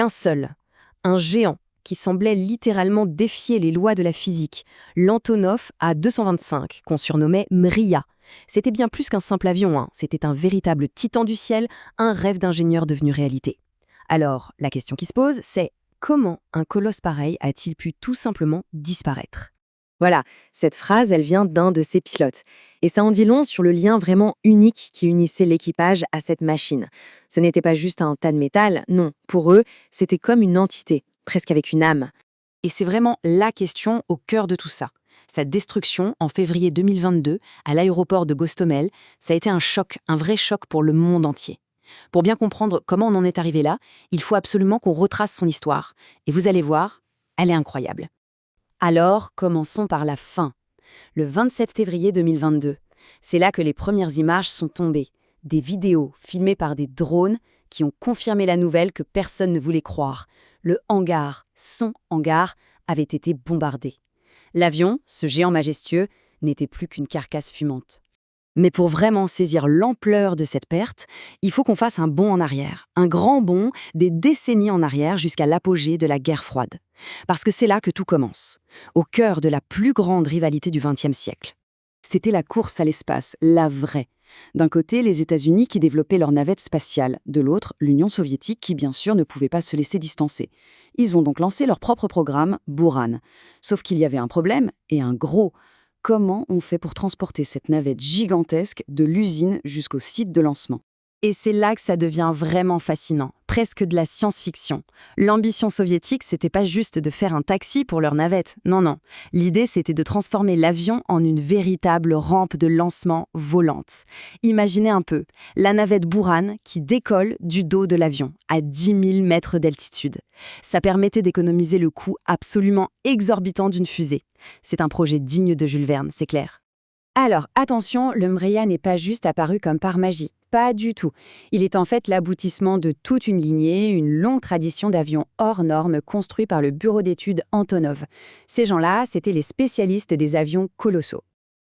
Un seul, un géant qui semblait littéralement défier les lois de la physique, l'Antonov A225, qu'on surnommait Mriya. C'était bien plus qu'un simple avion, c'était un véritable titan du ciel, un rêve d'ingénieur devenu réalité. Alors, la question qui se pose, c'est comment un colosse pareil a-t-il pu tout simplement disparaître? Voilà, cette phrase, elle vient d'un de ses pilotes. Et ça en dit long sur le lien vraiment unique qui unissait l'équipage à cette machine. Ce n'était pas juste un tas de métal, non. Pour eux, c'était comme une entité, presque avec une âme. Et c'est vraiment la question au cœur de tout ça. Sa destruction, en février 2022, à l'aéroport de Gostomel, ça a été un choc, un vrai choc pour le monde entier. Pour bien comprendre comment on en est arrivé là, il faut absolument qu'on retrace son histoire. Et vous allez voir, elle est incroyable. Alors, commençons par la fin. Le 27 février 2022, c'est là que les premières images sont tombées. Des vidéos filmées par des drones qui ont confirmé la nouvelle que personne ne voulait croire. Le hangar, son hangar, avait été bombardé. L'avion, ce géant majestueux, n'était plus qu'une carcasse fumante. Mais pour vraiment saisir l'ampleur de cette perte, il faut qu'on fasse un bond en arrière, un grand bond des décennies en arrière jusqu'à l'apogée de la guerre froide. Parce que c'est là que tout commence, au cœur de la plus grande rivalité du XXe siècle. C'était la course à l'espace, la vraie. D'un côté, les États-Unis qui développaient leur navette spatiale, de l'autre, l'Union soviétique qui, bien sûr, ne pouvait pas se laisser distancer. Ils ont donc lancé leur propre programme, Buran. Sauf qu'il y avait un problème, et un gros. Comment on fait pour transporter cette navette gigantesque de l'usine jusqu'au site de lancement? Et c'est là que ça devient vraiment fascinant, presque de la science-fiction. L'ambition soviétique, c'était pas juste de faire un taxi pour leur navette, non. L'idée, c'était de transformer l'avion en une véritable rampe de lancement volante. Imaginez un peu, la navette Buran qui décolle du dos de l'avion, à 10 000 mètres d'altitude. Ça permettait d'économiser le coût absolument exorbitant d'une fusée. C'est un projet digne de Jules Verne, c'est clair. Alors, attention, le Mriya n'est pas juste apparu comme par magie. Pas du tout. Il est en fait l'aboutissement de toute une lignée, une longue tradition d'avions hors normes construits par le bureau d'études Antonov. Ces gens-là, c'étaient les spécialistes des avions colossaux.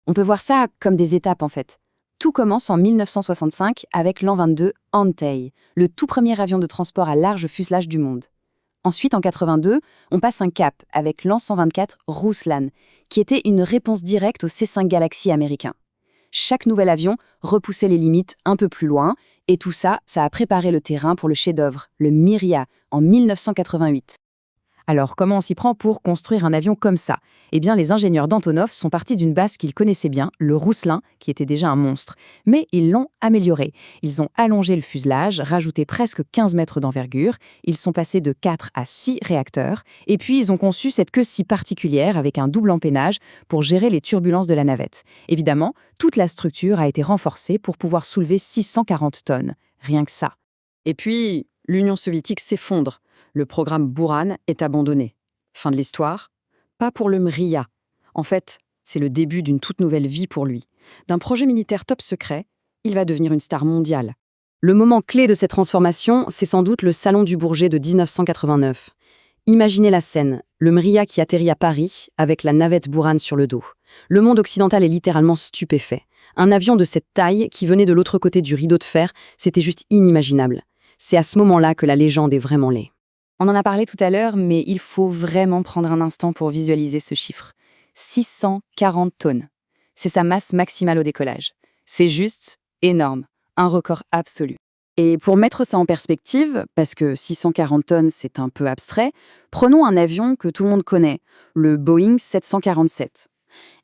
On peut voir ça comme des étapes en fait. Tout commence en 1965 avec l'An-22 Antey, le tout premier avion de transport à large fuselage du monde. Ensuite, en 82, on passe un cap avec l'An-124 Ruslan, qui était une réponse directe au C-5 Galaxy américain. Chaque nouvel avion repoussait les limites un peu plus loin, et tout ça, ça a préparé le terrain pour le chef-d'œuvre, le Mriya, en 1988. Alors, comment on s'y prend pour construire un avion comme ça? Eh bien, les ingénieurs d'Antonov sont partis d'une base qu'ils connaissaient bien, le Ruslan, qui était déjà un monstre. Mais ils l'ont amélioré. Ils ont allongé le fuselage, rajouté presque 15 mètres d'envergure, ils sont passés de 4 à 6 réacteurs, et puis ils ont conçu cette queue si particulière avec un double empennage pour gérer les turbulences de la navette. Évidemment, toute la structure a été renforcée pour pouvoir soulever 640 tonnes. Rien que ça. Et puis, l'Union soviétique s'effondre. Le programme Buran est abandonné. Fin de l'histoire? Pas pour le Mriya. En fait, c'est le début d'une toute nouvelle vie pour lui. D'un projet militaire top secret, il va devenir une star mondiale. Le moment clé de cette transformation, c'est sans doute le Salon du Bourget de 1989. Imaginez la scène, le Mriya qui atterrit à Paris avec la navette Buran sur le dos. Le monde occidental est littéralement stupéfait. Un avion de cette taille qui venait de l'autre côté du rideau de fer, c'était juste inimaginable. C'est à ce moment-là que la légende est vraiment née. On en a parlé tout à l'heure, mais il faut vraiment prendre un instant pour visualiser ce chiffre. 640 tonnes. C'est sa masse maximale au décollage. C'est juste énorme, un record absolu. Et pour mettre ça en perspective, parce que 640 tonnes, c'est un peu abstrait, prenons un avion que tout le monde connaît, le Boeing 747.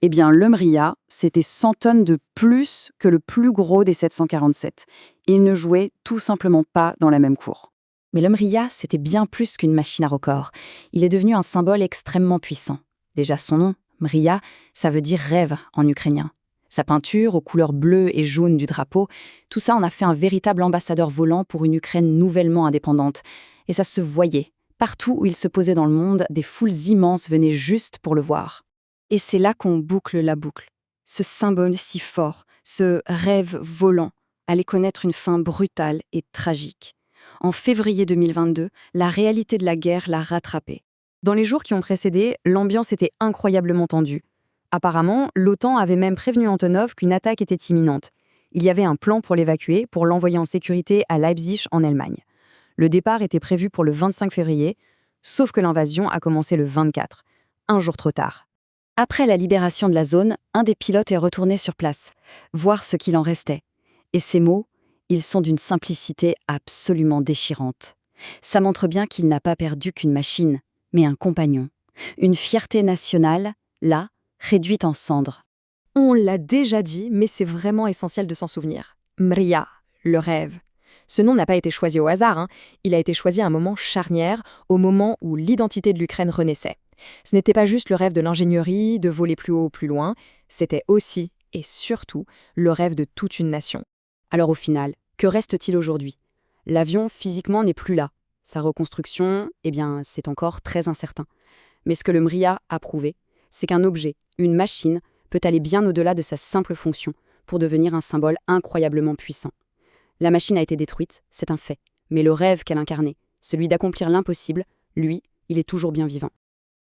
Eh bien, le Mriya, c'était 100 tonnes de plus que le plus gros des 747. Il ne jouait tout simplement pas dans la même cour. Mais le Mriya, c'était bien plus qu'une machine à record. Il est devenu un symbole extrêmement puissant. Déjà son nom, Mriya, ça veut dire rêve en ukrainien. Sa peinture aux couleurs bleues et jaunes du drapeau, tout ça en a fait un véritable ambassadeur volant pour une Ukraine nouvellement indépendante. Et ça se voyait. Partout où il se posait dans le monde, des foules immenses venaient juste pour le voir. Et c'est là qu'on boucle la boucle. Ce symbole si fort, ce rêve volant, allait connaître une fin brutale et tragique. En février 2022, la réalité de la guerre l'a rattrapé. Dans les jours qui ont précédé, l'ambiance était incroyablement tendue. Apparemment, l'OTAN avait même prévenu Antonov qu'une attaque était imminente. Il y avait un plan pour l'évacuer, pour l'envoyer en sécurité à Leipzig en Allemagne. Le départ était prévu pour le 25 février, sauf que l'invasion a commencé le 24, un jour trop tard. Après la libération de la zone, un des pilotes est retourné sur place, voir ce qu'il en restait. Et ces mots, ils sont d'une simplicité absolument déchirante. Ça montre bien qu'il n'a pas perdu qu'une machine, mais un compagnon. Une fierté nationale, là, réduite en cendres. On l'a déjà dit, mais c'est vraiment essentiel de s'en souvenir. Mriya, le rêve. Ce nom n'a pas été choisi au hasard, hein. Il a été choisi à un moment charnière, au moment où l'identité de l'Ukraine renaissait. Ce n'était pas juste le rêve de l'ingénierie, de voler plus haut, plus loin, c'était aussi, et surtout, le rêve de toute une nation. Alors au final, que reste-t-il aujourd'hui? L'avion, physiquement, n'est plus là. Sa reconstruction, eh bien, c'est encore très incertain. Mais ce que le Mriya a prouvé, c'est qu'un objet, une machine, peut aller bien au-delà de sa simple fonction pour devenir un symbole incroyablement puissant. La machine a été détruite, c'est un fait, mais le rêve qu'elle incarnait, celui d'accomplir l'impossible, lui, il est toujours bien vivant.